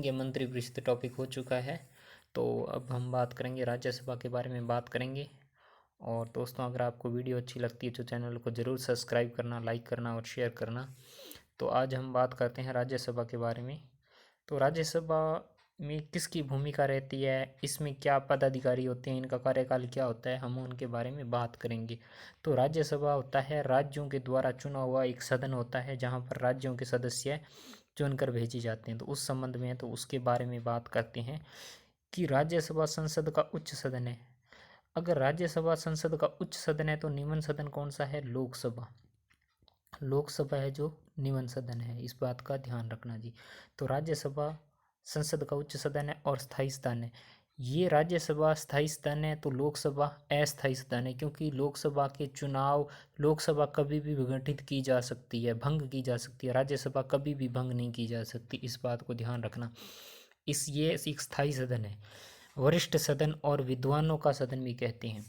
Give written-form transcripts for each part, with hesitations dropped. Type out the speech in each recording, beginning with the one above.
करेंगे मंत्री परिषद टॉपिक हो चुका है। तो अब हम बात करेंगे राज्यसभा के बारे में बात करेंगे। और दोस्तों, अगर आपको वीडियो अच्छी लगती है तो चैनल को ज़रूर सब्सक्राइब करना, लाइक करना और शेयर करना। तो आज हम बात करते हैं राज्यसभा के बारे में। तो राज्यसभा में किसकी भूमिका रहती है, इसमें क्या पदाधिकारी होते हैं, इनका कार्यकाल क्या होता है, हम उनके बारे में बात करेंगे। तो राज्यसभा होता है राज्यों के द्वारा चुना हुआ एक सदन होता है, जहाँ पर राज्यों के सदस्य चुनकर भेजे जाते हैं। तो उस संबंध में तो उसके बारे में बात करते हैं कि राज्यसभा संसद का उच्च सदन है। अगर राज्यसभा संसद का उच्च सदन है तो निम्न सदन कौन सा है? लोकसभा। लोकसभा है जो निम्न सदन है, इस बात का ध्यान रखना जी। तो राज्यसभा संसद का उच्च सदन है और स्थायी सदन है। ये राज्यसभा स्थायी सदन है तो लोकसभा अस्थायी सदन है, क्योंकि लोकसभा के चुनाव लोकसभा कभी भी विघटित की जा सकती है, भंग की जा सकती है। राज्यसभा कभी भी भंग नहीं की जा सकती, इस बात को ध्यान रखना। ये एक स्थायी सदन है। वरिष्ठ सदन और विद्वानों का सदन भी कहते हैं।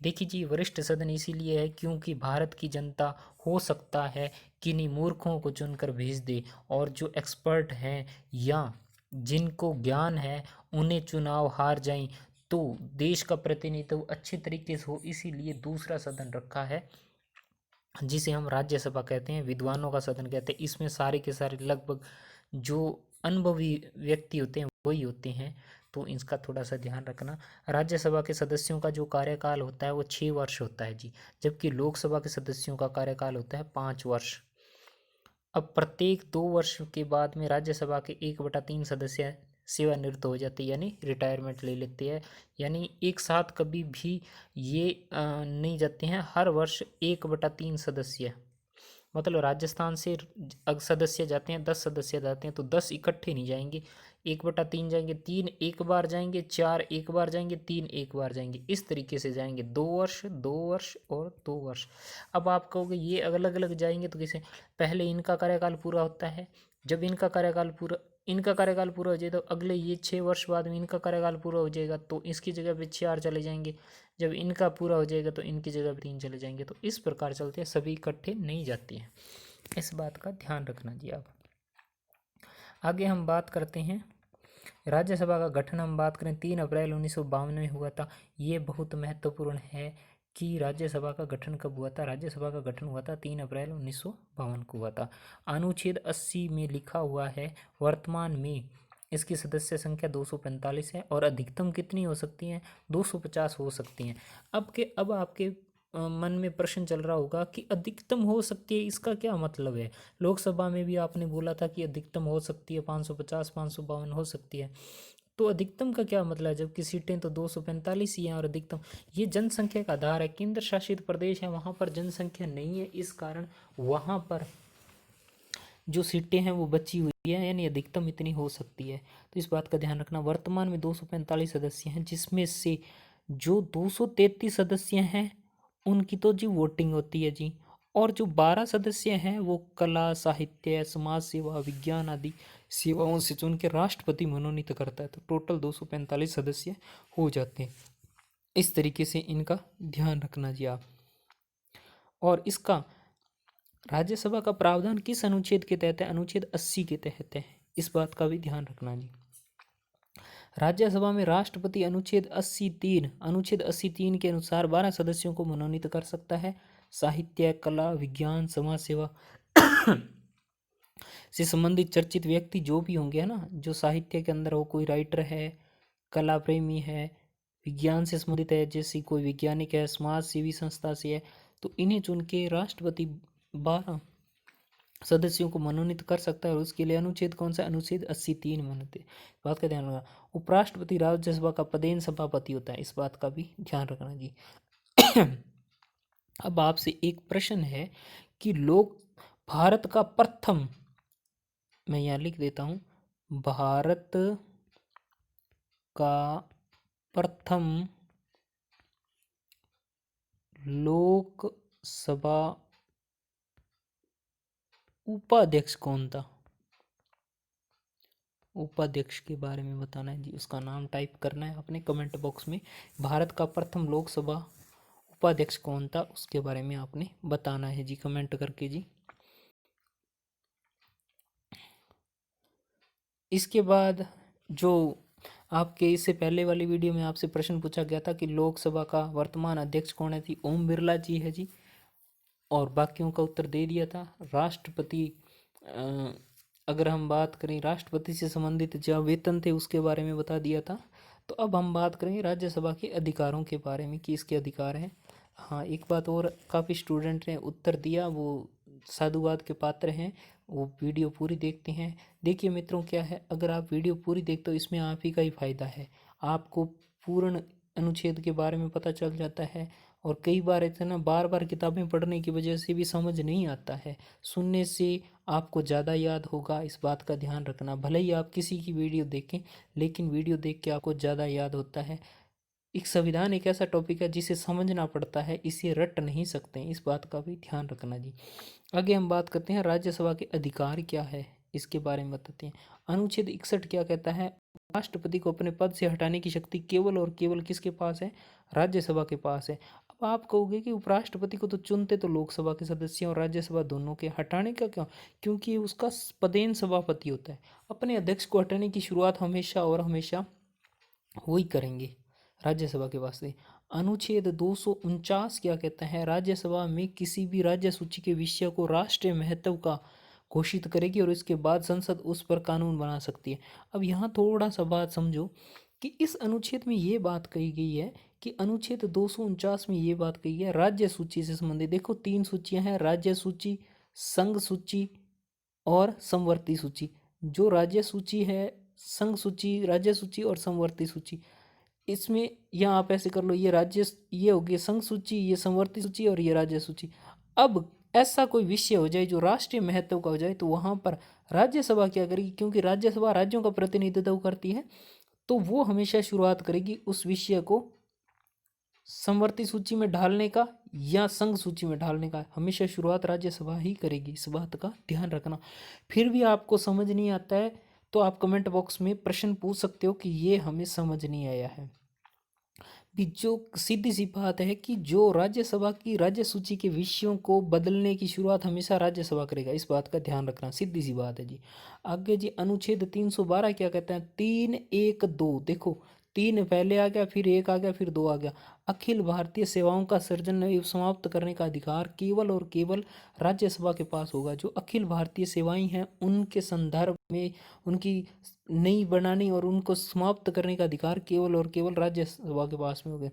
देखिए जी, वरिष्ठ सदन इसीलिए है क्योंकि भारत की जनता हो सकता है किन्हीं मूर्खों को चुनकर भेज दे, और जो एक्सपर्ट हैं या जिनको ज्ञान है उन्हें चुनाव हार जाएं, तो देश का प्रतिनिधित्व अच्छे तरीके से हो, इसीलिए दूसरा सदन रखा है जिसे हम राज्यसभा कहते हैं, विद्वानों का सदन कहते हैं। इसमें सारे के सारे लगभग जो अनुभवी व्यक्ति होते हैं वही होते हैं, तो इसका थोड़ा सा ध्यान रखना। राज्यसभा के सदस्यों का जो कार्यकाल होता है वो 6 वर्ष होता है जी, जबकि लोकसभा के सदस्यों का कार्यकाल होता है 5 वर्ष। अब प्रत्येक 2 वर्ष के बाद में राज्यसभा के 1/3 सदस्य सेवानिवृत्त हो जाते हैं, यानी रिटायरमेंट ले लेते हैं। यानी एक साथ कभी भी ये नहीं जाते हैं, हर वर्ष 1/3 सदस्य, मतलब राजस्थान से सदस्य जाते हैं, 10 सदस्य जाते हैं, तो 10 इकट्ठे नहीं जाएंगे, 1/3 जाएंगे, 3 एक बार जाएंगे, 4 एक बार जाएंगे, 3 एक बार जाएंगे, इस तरीके से जाएंगे 2 वर्ष, 2 वर्ष और 2 वर्ष। अब आप कहोगे ये अलग अलग जाएंगे तो कैसे? पहले इनका कार्यकाल पूरा होता है, जब इनका कार्यकाल पूरा हो जाए तो अगले ये 6 वर्ष बाद में इनका कार्यकाल पूरा हो जाएगा, तो इसकी जगह पे 4 चले जाएंगे। जब इनका पूरा हो जाएगा तो इनकी जगह पे 3 चले जाएंगे। तो इस प्रकार चलते हैं, सभी इकट्ठे नहीं जाते हैं, इस बात का ध्यान रखना जी। आप आगे हम बात करते हैं राज्यसभा का गठन। हम बात करें 3 अप्रैल 1952 में हुआ था। ये बहुत महत्वपूर्ण है कि राज्यसभा का गठन कब हुआ था। राज्यसभा का गठन हुआ था 3 अप्रैल 1952 को हुआ था। अनुच्छेद 80 में लिखा हुआ है वर्तमान में इसकी सदस्य संख्या 245 है और अधिकतम कितनी हो सकती हैं? 250 हो सकती हैं। अब आपके मन में प्रश्न चल रहा होगा कि अधिकतम हो सकती है, इसका क्या मतलब है? लोकसभा में भी आपने बोला था कि अधिकतम हो सकती है 550, 552 हो सकती है, तो अधिकतम का क्या मतलब है? जबकि सीटें तो 245 ही हैं और अधिकतम, ये जनसंख्या का आधार है। केंद्र शासित प्रदेश है, वहाँ पर जनसंख्या नहीं है, इस कारण वहाँ पर जो सीटें हैं वो बची हुई है, यानी अधिकतम इतनी हो सकती है। तो इस बात का ध्यान रखना। वर्तमान में 245 सदस्य हैं, जिसमें से जो 233 सदस्य हैं उनकी तो जी वोटिंग होती है जी, और जो 12 सदस्य हैं वो कला, साहित्य, समाज सेवा, विज्ञान आदि सेवाओं से चुन के राष्ट्रपति मनोनीत करता है। तो टोटल 245 सदस्य हो जाते हैं। इस तरीके से इनका ध्यान रखना जी आप। और इसका राज्यसभा का प्रावधान किस अनुच्छेद के तहत है? अनुच्छेद 80 के तहत है, इस बात का भी ध्यान रखना जी। राज्यसभा में राष्ट्रपति अनुच्छेद 83 के अनुसार 12 सदस्यों को मनोनीत कर सकता है। साहित्य, कला, विज्ञान, समाज सेवा से संबंधित चर्चित व्यक्ति जो भी होंगे, है ना, जो साहित्य के अंदर हो, कोई राइटर है, कला प्रेमी है, विज्ञान से संबंधित है जैसे कोई वैज्ञानिक है, समाज सेवी संस्था से है, तो इन्हें चुन के राष्ट्रपति 12 सदस्यों को मनोनीत कर सकता है। और उसके लिए अनुच्छेद कौन सा? अनुच्छेद 83 मनते, बात का ध्यान रखना। उपराष्ट्रपति राज्यसभा का पदेन सभापति होता है, इस बात का भी ध्यान रखना जी। अब आपसे एक प्रश्न है कि भारत का प्रथम, मैं यहाँ लिख देता हूँ, भारत का प्रथम लोकसभा उपाध्यक्ष कौन था? उपाध्यक्ष के बारे में बताना है जी, उसका नाम टाइप करना है अपने कमेंट बॉक्स में। भारत का प्रथम लोकसभा उपाध्यक्ष कौन था उसके बारे में आपने बताना है जी, कमेंट करके जी। इसके बाद जो आपके इससे पहले वाली वीडियो में आपसे प्रश्न पूछा गया था कि लोकसभा का वर्तमान अध्यक्ष कौन है, थी ओम बिरला जी है जी, और बाकियों का उत्तर दे दिया था। राष्ट्रपति, अगर हम बात करें राष्ट्रपति से संबंधित जो वेतन थे उसके बारे में बता दिया था। तो अब हम बात करेंगे राज्यसभा के अधिकारों के बारे में कि इसके अधिकार हैं। हाँ, एक बात और, काफ़ी स्टूडेंट ने उत्तर दिया, वो साधुवाद के पात्र हैं, वो वीडियो पूरी देखते हैं। देखिए मित्रों, क्या है, अगर आप वीडियो पूरी देखते हो इसमें आप ही का ही फायदा है, आपको पूर्ण अनुच्छेद के बारे में पता चल जाता है। और कई बार ऐसे ना बार बार किताबें पढ़ने की वजह से भी समझ नहीं आता है, सुनने से आपको ज़्यादा याद होगा, इस बात का ध्यान रखना। भले ही आप किसी की वीडियो देखें, लेकिन वीडियो देख के आपको ज़्यादा याद होता है। एक संविधान एक ऐसा टॉपिक है जिसे समझना पड़ता है, इसे रट नहीं सकते, इस बात का भी ध्यान रखना जी। आगे हम बात करते हैं राज्यसभा के अधिकार क्या है, इसके बारे में बताते हैं। अनुच्छेद 61 क्या कहता है, राष्ट्रपति को अपने पद से हटाने की शक्ति केवल और केवल किसके पास है, राज्यसभा के पास है। अब आप कहोगे कि उपराष्ट्रपति को तो चुनते तो लोकसभा के सदस्य और राज्यसभा दोनों के, हटाने का क्यों, क्योंकि उसका पदेन सभापति होता है। अपने अध्यक्ष को हटाने की शुरुआत हमेशा और हमेशा वही करेंगे राज्यसभा के वास्ते। अनुच्छेद 249 क्या कहता है, राज्यसभा में किसी भी राज्य सूची के विषय को राष्ट्रीय महत्व का घोषित करेगी और इसके बाद संसद उस पर कानून बना सकती है। अब यहाँ थोड़ा सा बात समझो कि इस अनुच्छेद में ये बात कही गई है कि अनुच्छेद 249 में ये बात कही है राज्य सूची से संबंधित। देखो 3 सूचियां हैं, राज्य सूची, संघ सूची और समवर्ती सूची। जो राज्य सूची है, संघ सूची, राज्य सूची और समवर्ती सूची, इसमें यहाँ आप ऐसे कर लो, ये राज्य, ये हो गई संघ सूची, ये समवर्ती सूची और ये राज्य सूची। अब ऐसा कोई विषय हो जाए जो राष्ट्रीय महत्व का हो जाए तो वहाँ पर राज्यसभा क्या करेगी, क्योंकि राज्यसभा राज्यों का प्रतिनिधित्व करती है, तो वो हमेशा शुरुआत करेगी उस विषय को समवर्ती सूची में ढालने का या संघ सूची में ढालने का, हमेशा शुरुआत राज्यसभा ही करेगी, इस बात का ध्यान रखना। फिर भी आपको समझ नहीं आता है तो आप कमेंट बॉक्स में प्रश्न पूछ सकते हो कि ये हमें समझ नहीं आया है। भी जो सीधी सी बात है कि जो राज्यसभा की राज्य सूची के विषयों को बदलने की शुरुआत हमेशा राज्यसभा करेगा, इस बात का ध्यान रखना, सीधी सी बात है जी। आगे जी अनुच्छेद 312 क्या कहते हैं, 312, देखो 3 पहले आ गया, फिर 1 आ गया, फिर 2 आ गया। अखिल भारतीय सेवाओं का सृजन एवं समाप्त करने का अधिकार केवल और केवल राज्यसभा के पास होगा। जो अखिल भारतीय सेवाएं हैं उनके संदर्भ में उनकी नई बनानी और उनको समाप्त करने का अधिकार केवल और केवल राज्यसभा के पास में हो गया।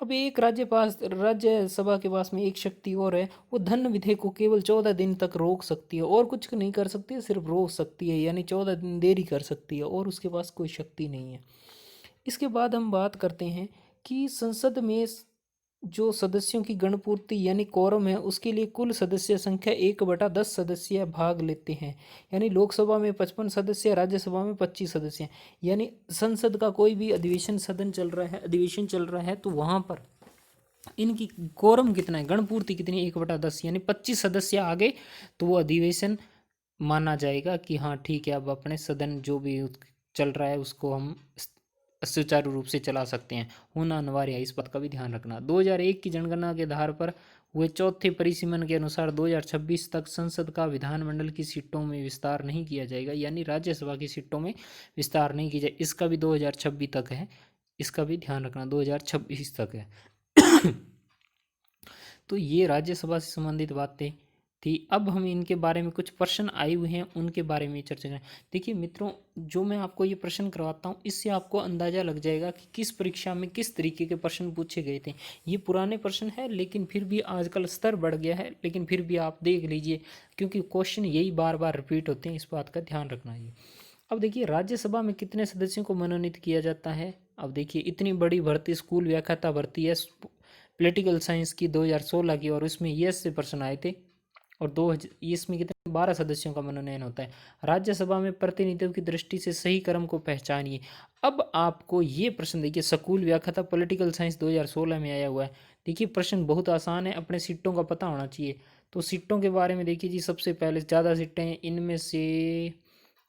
अब एक राज्यसभा के पास में एक शक्ति और है, वो धन विधेयक को केवल 14 दिन तक रोक सकती है और कुछ नहीं कर सकती है, सिर्फ रोक सकती है, यानी 14 दिन देरी कर सकती है, और उसके पास कोई शक्ति नहीं है। इसके बाद हम बात करते हैं कि संसद में जो सदस्यों की गणपूर्ति यानी कोरम है, उसके लिए कुल सदस्य संख्या 1/10 सदस्य भाग लेते हैं। यानी लोकसभा में 55 सदस्य, राज्यसभा में 25 सदस्य हैं। यानी संसद का कोई भी अधिवेशन अधिवेशन चल रहा है तो वहाँ पर इनकी कोरम कितना है, गणपूर्ति कितनी है, 1/10, यानी 25 सदस्य आ गए तो वो अधिवेशन माना जाएगा कि हाँ ठीक है, अब अपने सदन जो भी चल रहा है उसको हम सुचारू रूप से चला सकते हैं, होना अनिवार्य है, इस बात का भी ध्यान रखना। 2001 की जनगणना के आधार पर हुए चौथे परिसीमन के अनुसार 2026 तक संसद का विधानमंडल की सीटों में विस्तार नहीं किया जाएगा, यानी राज्यसभा की सीटों में विस्तार नहीं किया जाए, इसका भी 2026 तक है, इसका भी ध्यान रखना, 2026 तक है। तो ये राज्यसभा से संबंधित बातें थी। अब हम इनके बारे में कुछ प्रश्न आए हुए हैं उनके बारे में चर्चा करें। देखिए मित्रों, जो मैं आपको ये प्रश्न करवाता हूँ इससे आपको अंदाज़ा लग जाएगा कि किस परीक्षा में किस तरीके के प्रश्न पूछे गए थे। ये पुराने प्रश्न है लेकिन फिर भी आजकल स्तर बढ़ गया है, लेकिन फिर भी आप देख लीजिए क्योंकि क्वेश्चन यही बार बार रिपीट होते हैं, इस बात का ध्यान रखना है। अब देखिए राज्यसभा में कितने सदस्यों को मनोनीत किया जाता है। अब देखिए इतनी बड़ी भर्ती, स्कूल व्याख्याता भर्ती है पॉलिटिकल साइंस की 2016 की, और उसमें यस से प्रश्न आए थे, और इसमें कितने 12 सदस्यों का मनोनयन होता है। राज्यसभा में प्रतिनिधित्व की दृष्टि से सही क्रम को पहचानिए। अब आपको ये प्रश्न देखिए, स्कूल व्याख्याता पॉलिटिकल साइंस 2016 में आया हुआ है। देखिए प्रश्न बहुत आसान है, अपने सीटों का पता होना चाहिए। तो सीटों के बारे में देखिए जी, सबसे पहले ज़्यादा सीटें हैं इनमें से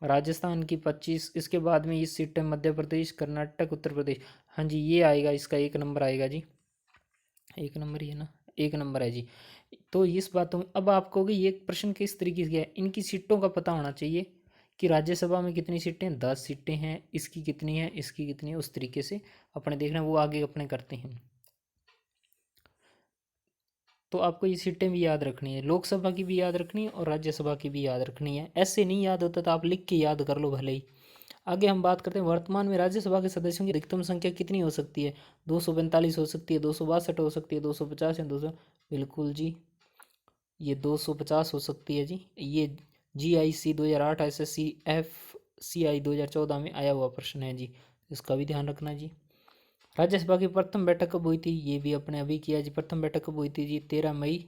राजस्थान की 25, इसके बाद में ये सीटें मध्य प्रदेश, कर्नाटक, उत्तर प्रदेश। हाँ जी, ये आएगा, इसका 1 नंबर आएगा जी, 1 नंबर ही है ना, 1 नंबर है जी। तो इस बातों में अब आपको कि ये प्रश्न किस तरीके से है, इनकी सीटों का पता होना चाहिए कि राज्यसभा में कितनी सीटें, 10 सीटें हैं, इसकी कितनी है, इसकी कितनी है, उस तरीके से अपने देखना, वो आगे अपने करते हैं। तो आपको ये सीटें भी याद रखनी है, लोकसभा की भी याद रखनी है और राज्यसभा की भी याद रखनी है। ऐसे नहीं याद होता तो आप लिख के याद कर लो भले ही। आगे हम बात करते हैं वर्तमान में राज्यसभा के सदस्यों की अधिकतम संख्या कितनी हो सकती है। 245 हो सकती है, 262 हो सकती है, 250 है, 200। बिल्कुल जी, ये 250 हो सकती है जी। ये GIC 2008 SSC FCI 2014 में आया हुआ प्रश्न है जी, इसका भी ध्यान रखना जी। राज्यसभा की प्रथम बैठक कब हुई थी, ये भी अपने अभी किया जी। प्रथम बैठक कब हुई थी जी, 13 मई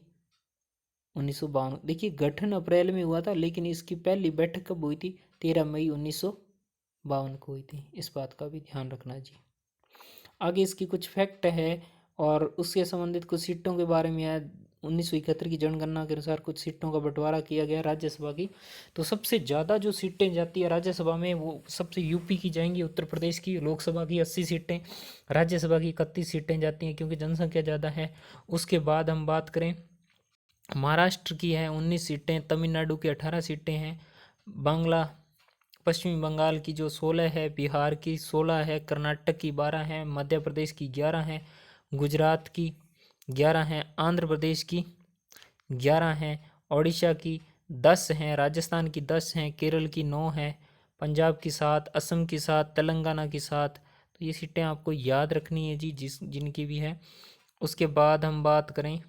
1952। देखिए गठन अप्रैल में हुआ था, लेकिन इसकी पहली बैठक कब हुई थी, 13 मई 1952 को हुई थी। इस बात का भी ध्यान रखना जी। आगे इसकी कुछ फैक्ट है और उससे संबंधित कुछ सीटों के बारे में है। 1971 की जनगणना के अनुसार कुछ सीटों का बंटवारा किया गया राज्यसभा की। तो सबसे ज़्यादा जो सीटें जाती है राज्यसभा में वो सबसे यूपी की जाएंगी, उत्तर प्रदेश की। लोकसभा की 80 सीटें, राज्यसभा की 31 सीटें जाती हैं क्योंकि जनसंख्या ज़्यादा है। उसके बाद हम बात करें महाराष्ट्र की है 19 सीटें, तमिलनाडु की 18 सीटें हैं, पश्चिमी बंगाल की जो 16 है, बिहार की 16 है, कर्नाटक की 12 है, मध्य प्रदेश की 11 है, गुजरात की 11 हैं, आंध्र प्रदेश की 11 हैं, ओडिशा की 10 हैं, राजस्थान की 10 हैं, केरल की 9 हैं, पंजाब की 7, असम की 7, तेलंगाना की 7। तो ये सीटें आपको याद रखनी है जी, जिनकी भी है। उसके बाद हम बात करें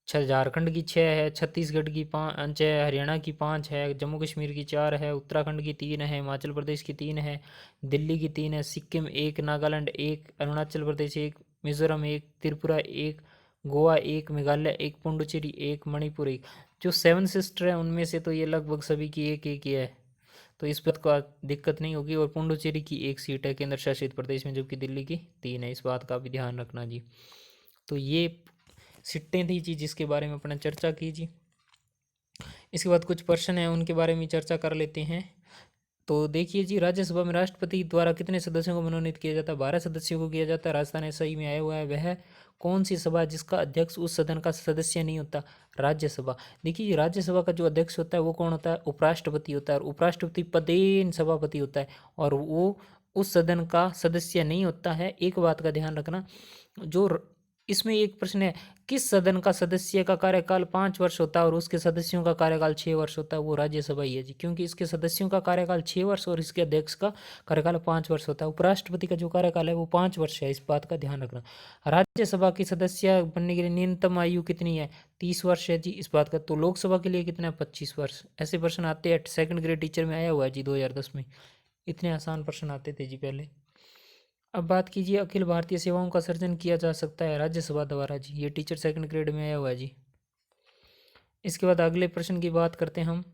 झारखंड की 6 है, छत्तीसगढ़ की 5 है, हरियाणा की 5 है, जम्मू कश्मीर की 4 है, उत्तराखंड की 3 है, हिमाचल प्रदेश की 3 है, दिल्ली की 3 है, सिक्किम 1, नागालैंड 1, अरुणाचल प्रदेश 1, मिजोरम 1, त्रिपुरा 1, गोवा 1, मेघालय 1, पुडुचेरी 1, मणिपुर 1। जो 7 सिस्टर है उनमें से तो ये लगभग सभी की एक एक ही है, तो इस बात को दिक्कत नहीं होगी। और पुडुचेरी की 1 सीट है केंद्र शासित प्रदेश में, जबकि दिल्ली की 3 है। इस बात का भी ध्यान रखना जी। तो ये सीटें थी जी जिसके बारे में अपना चर्चा की जी। इसके बाद कुछ प्रश्न हैं उनके बारे में चर्चा कर लेते हैं। तो देखिए जी, राज्यसभा में राष्ट्रपति द्वारा कितने सदस्यों को मनोनीत किया जाता है, 12 सदस्यों को किया जाता है। राजस्थान SI में आया हुआ है। वह कौन सी सभा जिसका अध्यक्ष उस सदन का सदस्य नहीं होता, राज्यसभा। देखिए राज्यसभा का जो अध्यक्ष होता है वो कौन होता है, उपराष्ट्रपति होता है। और उपराष्ट्रपति पदेन सभापति होता है और वो उस सदन का सदस्य नहीं होता है। एक बात का ध्यान रखना, जो इसमें एक प्रश्न है, किस सदन का सदस्य का कार्यकाल 5 वर्ष होता है और उसके सदस्यों का कार्यकाल 6 वर्ष होता है, वो राज्यसभा ही है जी। क्योंकि इसके सदस्यों का कार्यकाल 6 वर्ष और इसके अध्यक्ष का कार्यकाल 5 वर्ष होता है। उपराष्ट्रपति का जो कार्यकाल है वो 5 वर्ष है, इस बात का ध्यान रखना। राज्यसभा की सदस्य बनने के लिए न्यूनतम आयु कितनी है, 30 वर्ष है जी, इस बात का। तो लोकसभा के लिए कितना है, 25 वर्ष। ऐसे प्रश्न आते हैं, 2nd ग्रेड टीचर में आया हुआ है जी 2010 में। इतने आसान प्रश्न आते थे जी पहले। अब बात कीजिए, अखिल भारतीय सेवाओं का सर्जन किया जा सकता है राज्यसभा द्वारा जी। ये टीचर 2nd ग्रेड में आया हुआ है जी। इसके बाद अगले प्रश्न की बात करते हैं हम,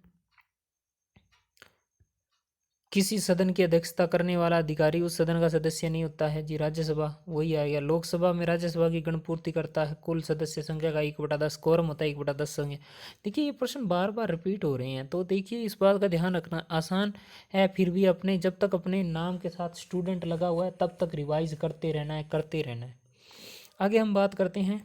किसी सदन की अध्यक्षता करने वाला अधिकारी उस सदन का सदस्य नहीं होता है जी, राज्यसभा वही आएगा। लोकसभा में राज्यसभा की गणपूर्ति करता है कुल सदस्य संख्या का 1/10, कोरम होता है 1/10 संख्या। देखिए ये प्रश्न बार बार रिपीट हो रहे हैं, तो देखिए इस बात का ध्यान रखना। आसान है, फिर भी अपने जब तक अपने नाम के साथ स्टूडेंट लगा हुआ है तब तक रिवाइज करते रहना है, करते रहना है। आगे हम बात करते हैं,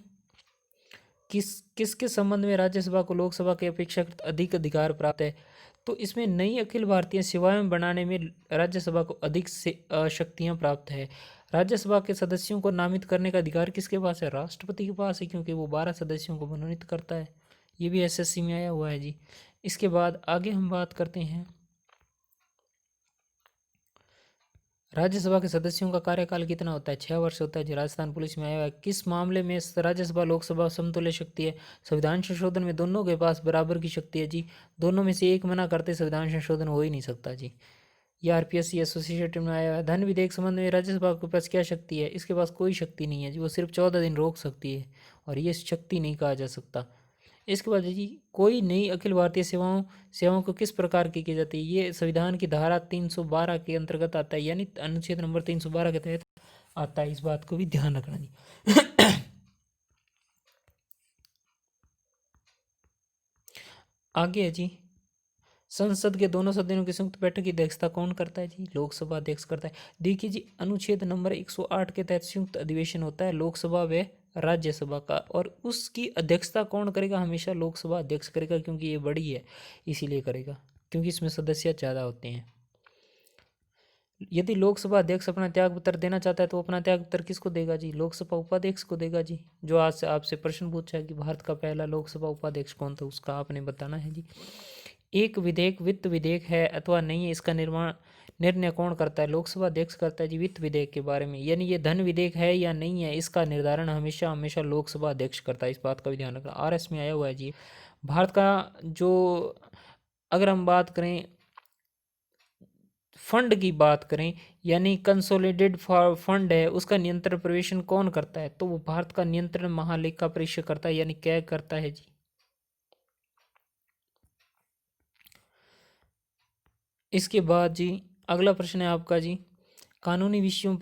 किसके संबंध में राज्यसभा को लोकसभा के अपेक्षाकृत अधिक अधिकार प्राप्त है। तो इसमें नई अखिल भारतीय सेवाएं बनाने में राज्यसभा को अधिक शक्तियां प्राप्त है। राज्यसभा के सदस्यों को नामित करने का अधिकार किसके पास है, राष्ट्रपति के पास है, क्योंकि वो 12 सदस्यों को मनोनीत करता है। ये भी SSC में आया हुआ है जी। इसके बाद आगे हम बात करते हैं, राज्यसभा के सदस्यों का कार्यकाल कितना होता है, 6 वर्ष होता है जी। राजस्थान पुलिस में आया हुआ है। किस मामले में राज्यसभा लोकसभा समतुल्य शक्ति है, संविधान संशोधन में दोनों के पास बराबर की शक्ति है जी। दोनों में से एक मना करते संविधान संशोधन हो ही नहीं सकता जी। ये RPSC एसोसिएटेड में आया है। धन विधेयक संबंध में राज्यसभा के पास क्या शक्ति है, इसके पास कोई शक्ति नहीं है जी, वो सिर्फ 14 दिन रोक सकती है और ये शक्ति नहीं कहा जा सकता। इसके बाद जी, कोई नई अखिल भारतीय सेवाओं को किस प्रकार की जाती है, ये संविधान की धारा 312 के अंतर्गत आता है, यानी अनुच्छेद नंबर 312 के तहत आता है। इस बात को भी ध्यान रखना जी। आगे है जी, संसद के दोनों सदनों की संयुक्त बैठक की अध्यक्षता कौन करता है जी, लोकसभा अध्यक्ष करता है। देखिए जी, अनुच्छेद नंबर 108 के तहत संयुक्त अधिवेशन होता है लोकसभा व राज्यसभा का, और उसकी अध्यक्षता कौन करेगा, हमेशा लोकसभा अध्यक्ष करेगा, क्योंकि ये बड़ी है इसीलिए करेगा। क्योंकि इसमें सदस्य ज़्यादा होते हैं। यदि लोकसभा अध्यक्ष अपना त्याग पत्र देना चाहता है तो अपना त्याग पत्र किसको देगा जी? लोकसभा उपाध्यक्ष को देगा जी। जो आज से आपसे प्रश्न पूछा है कि भारत का पहला लोकसभा उपाध्यक्ष कौन था, उसका आपने बताना है जी। एक विधेयक वित्त विधेयक है अथवा नहीं है, इसका निर्णय कौन करता है? लोकसभा अध्यक्ष करता है जी वित्त विधेयक के बारे में। यानी ये धन विधेयक है या नहीं है, इसका निर्धारण हमेशा हमेशा लोकसभा अध्यक्ष करता है। इस बात का भी ध्यान रखना। RS में आया हुआ है जी। भारत का जो, अगर हम बात करें फंड की बात करें, यानी कंसोलिडेटेड फंड है, उसका नियंत्रण प्रवेशन कौन करता है? तो वो भारत का नियंत्रण महालेखा परीक्षक करता है, यानी क्या करता है जी। इसके बाद जी अगला प्रश्न है आपका जी, कानूनी विषयों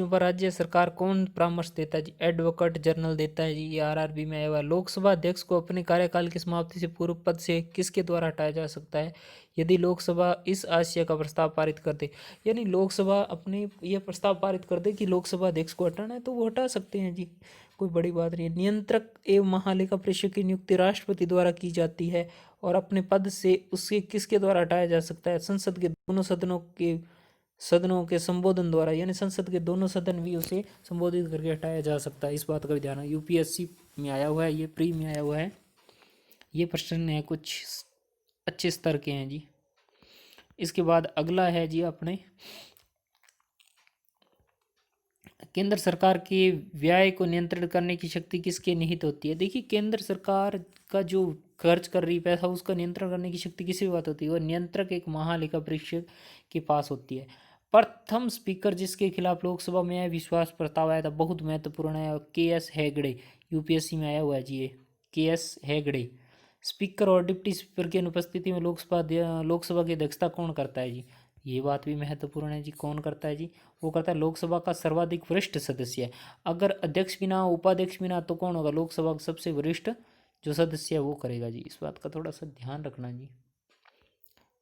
पर राज्य सरकार कौन परामर्श देता है जी? एडवोकेट जनरल देता है जी। ये RRB में आया हुआ है। लोकसभा अध्यक्ष को अपने कार्यकाल की समाप्ति से पूर्व पद से किसके द्वारा हटाया जा सकता है? यदि लोकसभा इस आशय का प्रस्ताव पारित कर दे, यानी लोकसभा अपने यह प्रस्ताव पारित कर दे कि लोकसभा अध्यक्ष को हटाना है तो वो हटा सकते हैं जी, कोई बड़ी बात नहीं है। नियंत्रक एवं महालेखा परीक्षक की नियुक्ति राष्ट्रपति द्वारा की जाती है और अपने पद से उसके किसके द्वारा हटाया जा सकता है? संसद के दोनों सदनों के संबोधन द्वारा, यानी संसद के दोनों सदन भी उसे संबोधित करके हटाया जा सकता है। इस बात का भी ध्यान है। UPSC में आया हुआ है, ये प्री में आया हुआ है। ये प्रश्न है कुछ अच्छे स्तर के हैं जी। इसके बाद अगला है जी अपने, केंद्र सरकार के व्यय को नियंत्रण करने की शक्ति किसके निहित होती है? देखिए, केंद्र सरकार का जो खर्च कर रही पैसा, उसका नियंत्रण करने की शक्ति किसी बात होती है? और नियंत्रक एक महालेखा परीक्षक के पास होती है। प्रथम स्पीकर जिसके खिलाफ लोकसभा में अविश्वास प्रस्ताव आया था, बहुत महत्वपूर्ण है, KS हेगड़े। UPSC में आया हुआ है जी ये, KS हेगड़े। स्पीकर और डिप्टी स्पीकर की अनुपस्थिति में लोकसभा की अध्यक्षता कौन करता है जी? ये बात भी महत्वपूर्ण है जी। कौन करता है जी? वो करता है लोकसभा का सर्वाधिक वरिष्ठ सदस्य। अगर अध्यक्ष भी ना हो, उपाध्यक्ष भी ना, तो कौन होगा? लोकसभा का सबसे वरिष्ठ जो सदस्य है वो करेगा जी। इस बात का थोड़ा सा ध्यान रखना जी।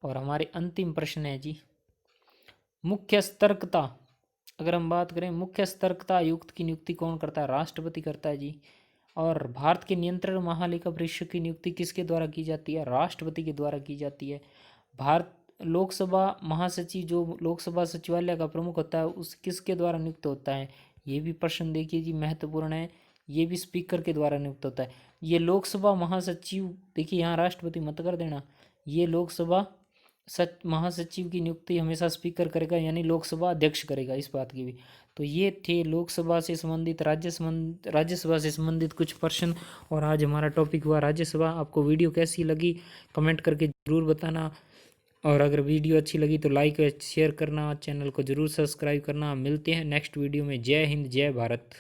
और हमारे अंतिम प्रश्न है जी, मुख्य सतर्कता। अगर हम बात करें, मुख्य सतर्कता आयुक्त की नियुक्ति कौन करता है? राष्ट्रपति करता है जी। और भारत के नियंत्रण महालेखा परीक्षक की नियुक्ति किसके द्वारा की जाती है? राष्ट्रपति के द्वारा की जाती है। भारत लोकसभा महासचिव, जो लोकसभा सचिवालय का प्रमुख होता है, उस किसके द्वारा नियुक्त होता है? ये भी प्रश्न देखिए जी, महत्वपूर्ण है। ये भी स्पीकर के द्वारा नियुक्त होता है। ये लोकसभा महासचिव, देखिए यहाँ राष्ट्रपति मत कर देना, ये लोकसभा महासचिव की नियुक्ति हमेशा स्पीकर करेगा, यानी लोकसभा अध्यक्ष करेगा। इस बात की भी। तो ये थे लोकसभा से संबंधित, राज्यसभा से संबंधित कुछ प्रश्न। और आज हमारा टॉपिक हुआ राज्यसभा। आपको वीडियो कैसी लगी कमेंट करके ज़रूर बताना। और अगर वीडियो अच्छी लगी तो लाइक व शेयर करना, चैनल को ज़रूर सब्सक्राइब करना। मिलते हैं नेक्स्ट वीडियो में। जय हिंद, जय भारत।